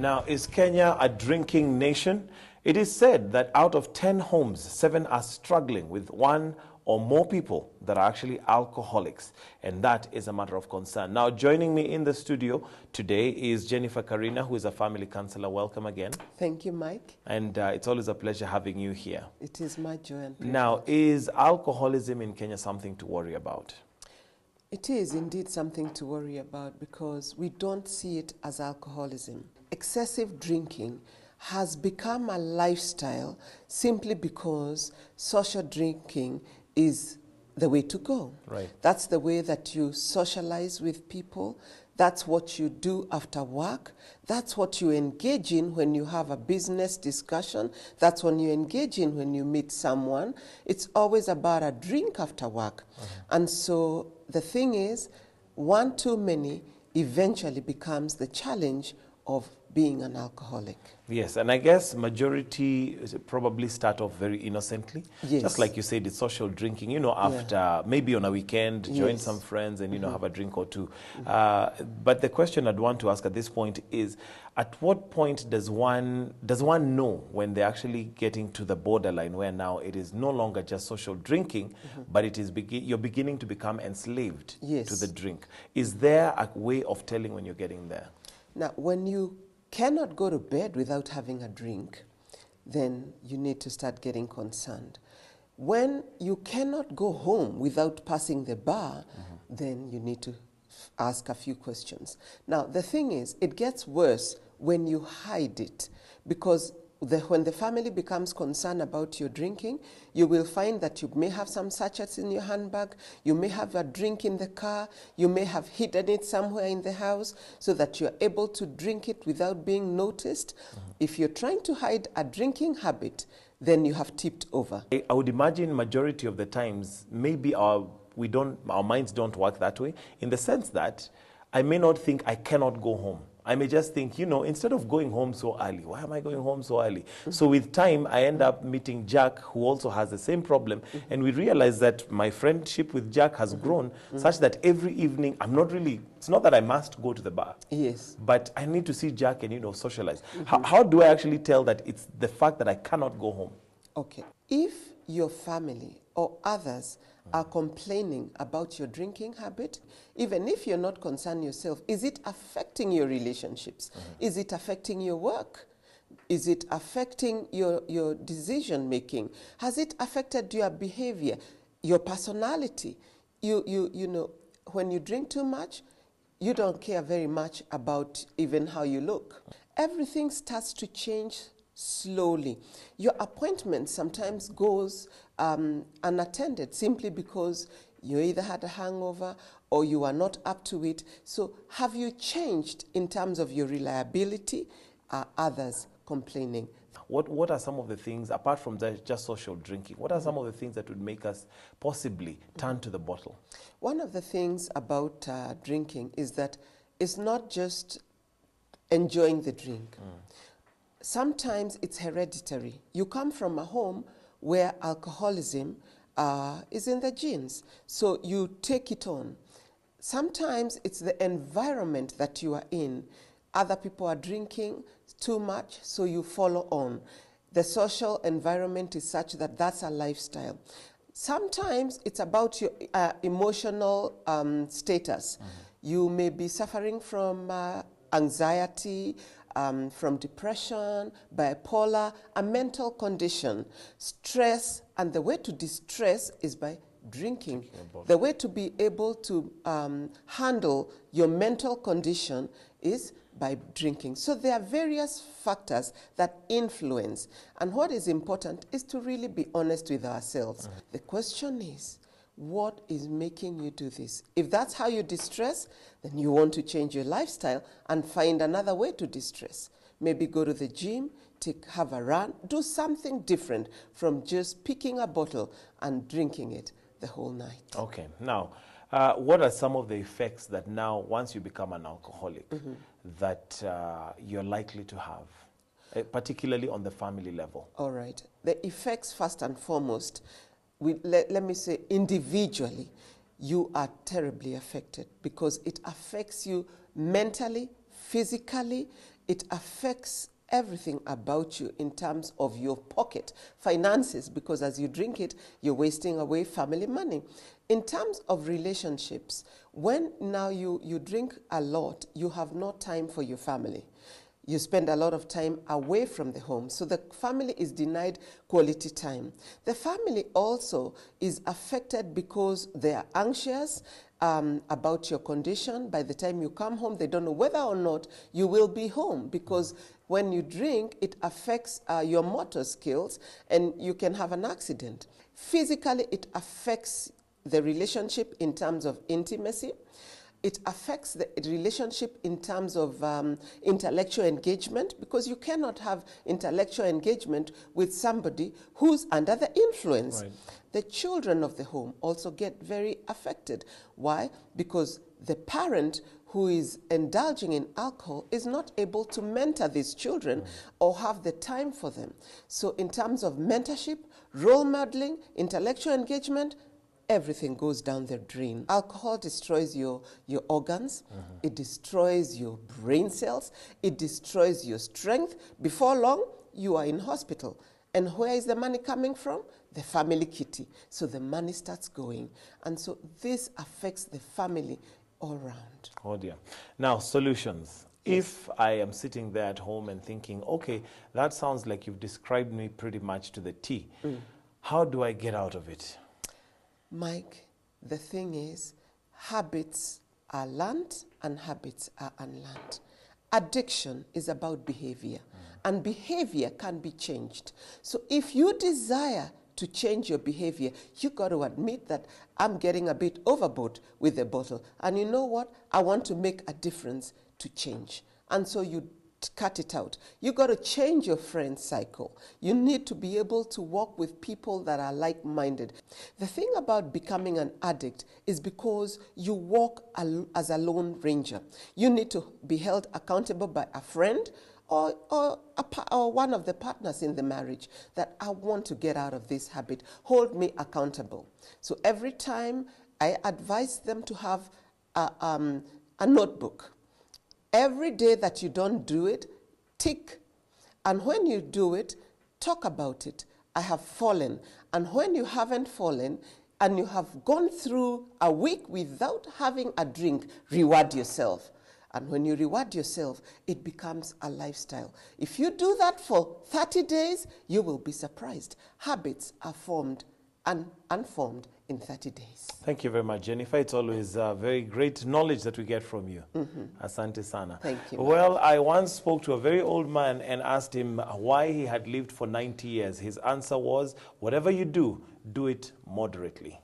Now, is Kenya a drinking nation? It is said that out of 10 homes, 7 are struggling with one or more people that are actually alcoholics, and that is a matter of concern. Now, joining me in the studio today is Jennifer Karina, who is a family counselor. Welcome again. Thank you, Mike. And it's always a pleasure having you here. It is my joy and pleasure. Now, is alcoholism in Kenya something to worry about? It is indeed something to worry about because we don't see it as alcoholism. Excessive drinking has become a lifestyle simply because social drinking is the way to go. Right. That's the way that you socialize with people. That's what you do after work. That's what you engage in when you have a business discussion. That's when you engage in when you meet someone. It's always about a drink after work. And so the thing is, one too many eventually becomes the challenge of being an alcoholic. Yes, and I guess majority probably start off very innocently. Yes. Just like you said, it's social drinking, you know, after maybe on a weekend, join Yes. some friends and, you know, have a drink or two. But the question I'd want to ask at this point is, at what point does one know when they're actually getting to the borderline where now it is no longer just social drinking, but it is you're beginning to become enslaved Yes. to the drink? Is there a way of telling when you're getting there? Now, when you cannot go to bed without having a drink, then you need to start getting concerned. When you cannot go home without passing the bar, then you need to ask a few questions. Now, the thing is, it gets worse when you hide it, because when the family becomes concerned about your drinking, you will find that you may have some sachets in your handbag, you may have a drink in the car, you may have hidden it somewhere in the house so that you're able to drink it without being noticed. If you're trying to hide a drinking habit, then you have tipped over. I would imagine majority of the times, maybe our minds don't work that way, in the sense that I may not think I cannot go home. I may just think, you know, instead of going home so early, why am I going home so early? So with time, I end up meeting Jack, who also has the same problem. And we realize that my friendship with Jack has grown such that every evening, it's not that I must go to the bar. Yes. But I need to see Jack and, you know, socialize. How do I actually tell that it's the fact that I cannot go home? Okay. If your family or others are complaining about your drinking habit, even if you're not concerned yourself, is it affecting your relationships? Is it affecting your work? Is it affecting your decision making? Has it affected your behavior, your personality? You know, when you drink too much, you don't care very much about even how you look. Everything starts to change slowly. Your appointment sometimes goes unattended simply because you either had a hangover or you are not up to it. So have you changed in terms of your reliability? Are others complaining? What are some of the things, apart from just social drinking, what are some of the things that would make us possibly turn to the bottle? One of the things about drinking is that it's not just enjoying the drink. Sometimes it's hereditary. You come from a home where alcoholism is in the genes, so you take it on. Sometimes it's the environment that you are in. Other people are drinking too much, so you follow on. The social environment is such that that's a lifestyle. Sometimes it's about your emotional status. You may be suffering from anxiety, from depression, bipolar, a mental condition, stress, and the way to distress is by drinking. The way to be able to handle your mental condition is by drinking. So there are various factors that influence, and what is important is to really be honest with ourselves. The question is, what is making you do this? If that's how you distress, then you want to change your lifestyle and find another way to distress. Maybe go to the gym, have a run, do something different from just picking a bottle and drinking it the whole night. Okay. Now, what are some of the effects that now, once you become an alcoholic, that you're likely to have, particularly on the family level? All right. The effects, first and foremost, let me say individually, you are terribly affected because it affects you mentally, physically, it affects everything about you in terms of your pocket, finances, because as you drink it, you're wasting away family money. In terms of relationships, when now you drink a lot, you have no time for your family. You spend a lot of time away from the home. So the family is denied quality time. The family also is affected because they are anxious about your condition. By the time you come home, they don't know whether or not you will be home, because when you drink, it affects your motor skills and you can have an accident. Physically, it affects the relationship in terms of intimacy. It affects the relationship in terms of intellectual engagement, because you cannot have intellectual engagement with somebody who's under the influence. Right. The children of the home also get very affected. Why? Because the parent who is indulging in alcohol is not able to mentor these children or have the time for them. So in terms of mentorship, role modeling, intellectual engagement, everything goes down the drain. Alcohol destroys your organs. It destroys your brain cells. It destroys your strength. Before long, you are in hospital. And where is the money coming from? The family kitty. So the money starts going. And so this affects the family all around. Oh dear. Now, solutions. If I am sitting there at home and thinking, okay, that sounds like you've described me pretty much to the T. How do I get out of it? Mike, the thing is, habits are learned and habits are unlearned. Addiction is about behavior, and behavior can be changed. So if you desire to change your behavior, you got to admit that I'm getting a bit overboard with the bottle. And you know what? I want to make a difference to change. And so you cut it out. You got to change your friend cycle. You need to be able to walk with people that are like-minded. The thing about becoming an addict is because you walk as a lone ranger. You need to be held accountable by a friend or one of the partners in the marriage, that I want to get out of this habit. Hold me accountable. So every time I advise them to have a notebook. Every day that you don't do it, tick. And when you do it, talk about it. I have fallen. And when you haven't fallen and you have gone through a week without having a drink, reward yourself. And when you reward yourself, it becomes a lifestyle. If you do that for 30 days, you will be surprised. Habits are formed and unformed in 30 days. Thank you very much, Jennifer. It's always very great knowledge that we get from you. Asante sana. Thank you. Well, I once spoke to a very old man and asked him why he had lived for 90 years. His answer was, whatever you do, do it moderately.